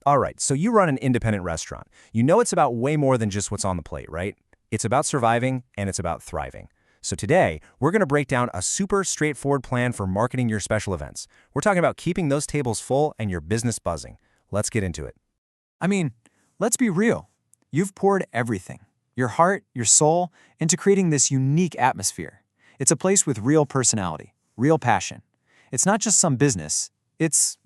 All right, so you run an independent restaurant. You know it's about way more than just what's on the plate, right? It's about surviving and it's about thriving. So today, we're going to break down a super straightforward plan for marketing your special events. We're talking about keeping those tables full and your business buzzing. Let's get into it. I mean, let's be real. You've poured everything, your heart, your soul, into creating this unique atmosphere. It's a place with real personality, real passion. It's not just some business. It's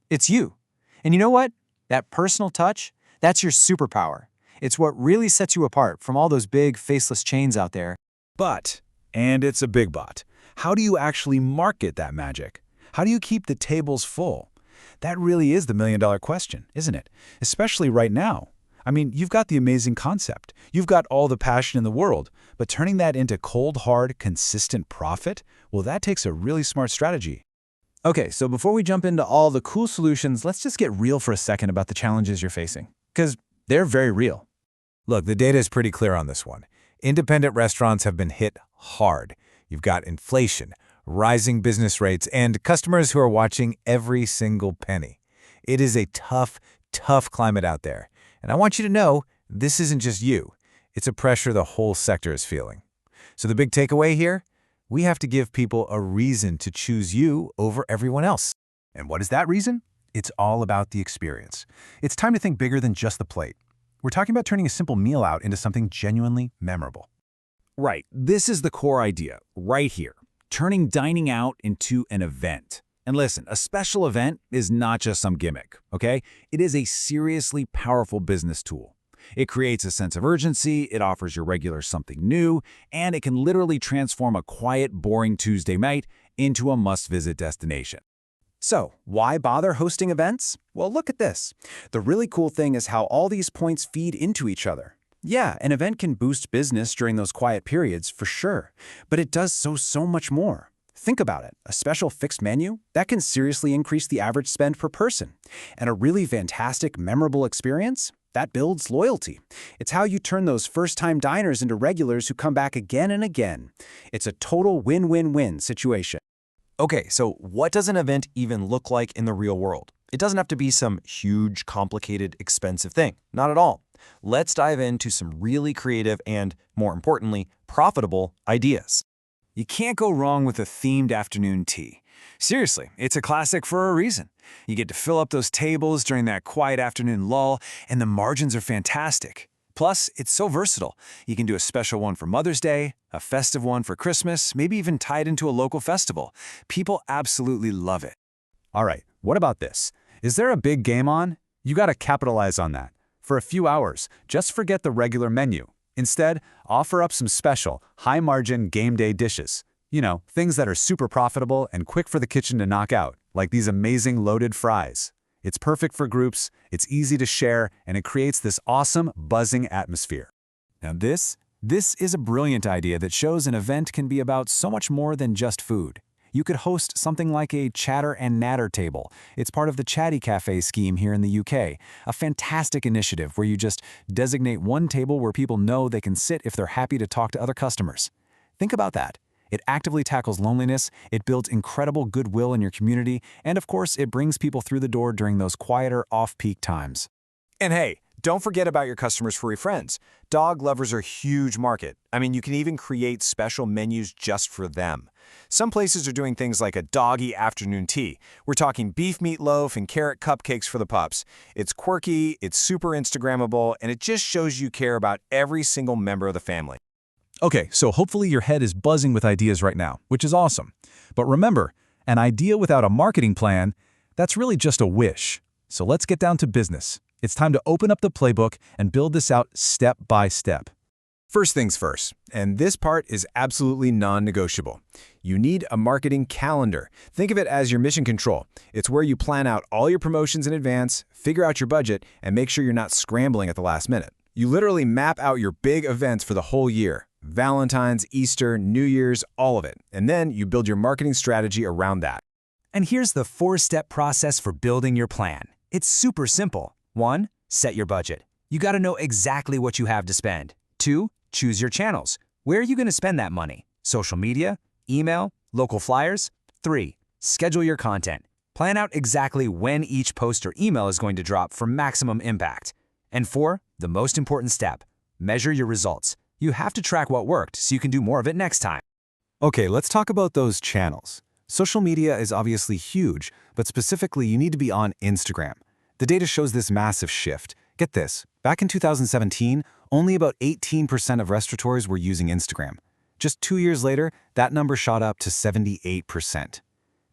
you. And you know what? That personal touch, that's your superpower. It's what really sets you apart from all those big, faceless chains out there. But, and it's a big but, how do you actually market that magic? How do you keep the tables full? That really is the million-dollar question, isn't it? Especially right now. I mean, you've got the amazing concept. You've got all the passion in the world, but turning that into cold, hard, consistent profit, well, that takes a really smart strategy. Okay, so before we jump into all the cool solutions, let's just get real for a second about the challenges you're facing, because they're very real. Look, the data is pretty clear on this one. Independent restaurants have been hit hard. You've got inflation, rising business rates, and customers who are watching every single penny. It is a tough, tough climate out there. And I want you to know, this isn't just you. It's a pressure the whole sector is feeling. So the big takeaway here? We have to give people a reason to choose you over everyone else. And what is that reason? It's all about the experience. It's time to think bigger than just the plate. We're talking about turning a simple meal out into something genuinely memorable. Right, this is the core idea, right here. Turning dining out into an event. And listen, a special event is not just some gimmick, okay? It is a seriously powerful business tool. It creates a sense of urgency, it offers your regulars something new, and it can literally transform a quiet, boring Tuesday night into a must-visit destination. So, why bother hosting events? Well, look at this. The really cool thing is how all these points feed into each other. Yeah, an event can boost business during those quiet periods, for sure, but it does so much more. Think about it. A special fixed menu, that can seriously increase the average spend per person. And a really fantastic, memorable experience, that builds loyalty. It's how you turn those first-time diners into regulars who come back again and again. It's a total win-win-win situation. Okay, so what does an event even look like in the real world? It doesn't have to be some huge, complicated, expensive thing. Not at all. Let's dive into some really creative and, more importantly, profitable ideas. You can't go wrong with a themed afternoon tea. Seriously, it's a classic for a reason. You get to fill up those tables during that quiet afternoon lull, and the margins are fantastic. Plus, it's so versatile. You can do a special one for Mother's Day, a festive one for Christmas, maybe even tie it into a local festival. People absolutely love it. All right, what about this? Is there a big game on? You got to capitalize on that. For a few hours, just forget the regular menu. Instead, offer up some special, high-margin game day dishes. You know, things that are super profitable and quick for the kitchen to knock out, like these amazing loaded fries. It's perfect for groups, it's easy to share, and it creates this awesome, buzzing atmosphere. Now this is a brilliant idea that shows an event can be about so much more than just food. You could host something like a chatter and natter table. It's part of the Chatty Cafe scheme here in the UK, a fantastic initiative where you just designate one table where people know they can sit if they're happy to talk to other customers. Think about that. It actively tackles loneliness, it builds incredible goodwill in your community, and of course, it brings people through the door during those quieter, off-peak times. And hey, don't forget about your customers' furry friends. Dog lovers are a huge market. I mean, you can even create special menus just for them. Some places are doing things like a doggy afternoon tea. We're talking beef meatloaf and carrot cupcakes for the pups. It's quirky, it's super Instagrammable, and it just shows you care about every single member of the family. Okay, so hopefully your head is buzzing with ideas right now, which is awesome. But remember, an idea without a marketing plan, that's really just a wish. So let's get down to business. It's time to open up the playbook and build this out step by step. First things first, and this part is absolutely non-negotiable. You need a marketing calendar. Think of it as your mission control. It's where you plan out all your promotions in advance, figure out your budget, and make sure you're not scrambling at the last minute. You literally map out your big events for the whole year. Valentine's, Easter, New Year's, all of it. And then you build your marketing strategy around that. And here's the 4-step process for building your plan. It's super simple. 1. Set your budget. You got to know exactly what you have to spend. 2. Choose your channels. Where are you going to spend that money? Social media? Email? Local flyers? 3. Schedule your content. Plan out exactly when each post or email is going to drop for maximum impact. And 4, the most important step, measure your results. You have to track what worked so you can do more of it next time. Okay, let's talk about those channels. Social media is obviously huge, but specifically you need to be on Instagram. The data shows this massive shift. Get this, back in 2017, only about 18% of restaurateurs were using Instagram. Just 2 years later, that number shot up to 78%.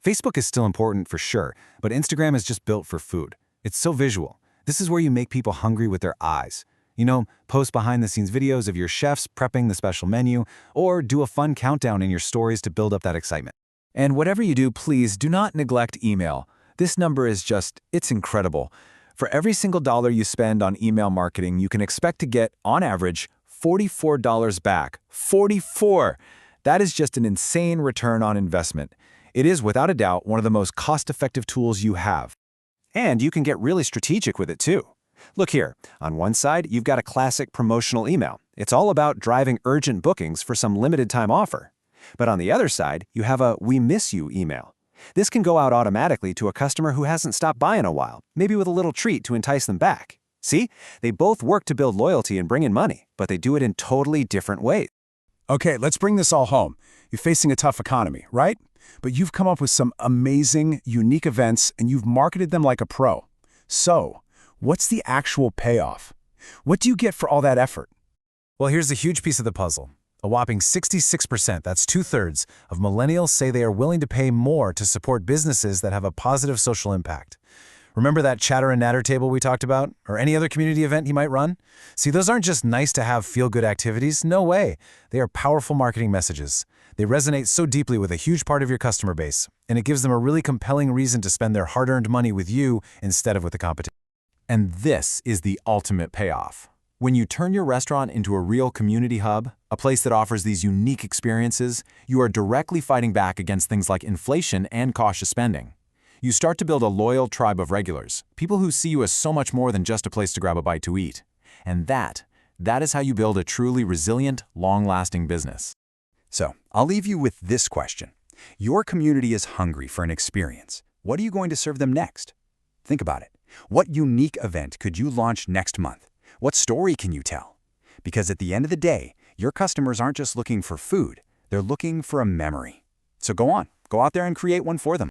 Facebook is still important for sure, but Instagram is just built for food. It's so visual. This is where you make people hungry with their eyes. You know, post behind-the-scenes videos of your chefs prepping the special menu, or do a fun countdown in your stories to build up that excitement. And whatever you do, please do not neglect email. This number is it's incredible. For every single dollar you spend on email marketing, you can expect to get, on average, $44 back. 44! That is just an insane return on investment. It is, without a doubt, one of the most cost-effective tools you have. And you can get really strategic with it too. Look here, on one side, you've got a classic promotional email. It's all about driving urgent bookings for some limited time offer. But on the other side, you have a "We miss you" email. This can go out automatically to a customer who hasn't stopped by in a while, maybe with a little treat to entice them back. See, they both work to build loyalty and bring in money, but they do it in totally different ways. Okay, let's bring this all home. You're facing a tough economy, right? But you've come up with some amazing, unique events, and you've marketed them like a pro. So, what's the actual payoff? What do you get for all that effort? Well, here's a huge piece of the puzzle. A whopping 66%, that's 2/3, of millennials say they are willing to pay more to support businesses that have a positive social impact. Remember that chatter and natter table we talked about? Or any other community event you might run? See, those aren't just nice-to-have feel-good activities. No way. They are powerful marketing messages. They resonate so deeply with a huge part of your customer base, and it gives them a really compelling reason to spend their hard-earned money with you instead of with the competition. And this is the ultimate payoff. When you turn your restaurant into a real community hub, a place that offers these unique experiences, you are directly fighting back against things like inflation and cautious spending. You start to build a loyal tribe of regulars, people who see you as so much more than just a place to grab a bite to eat. And that is how you build a truly resilient, long-lasting business. So, I'll leave you with this question. Your community is hungry for an experience. What are you going to serve them next? Think about it. What unique event could you launch next month? What story can you tell? Because at the end of the day, your customers aren't just looking for food, they're looking for a memory. So go out there and create one for them.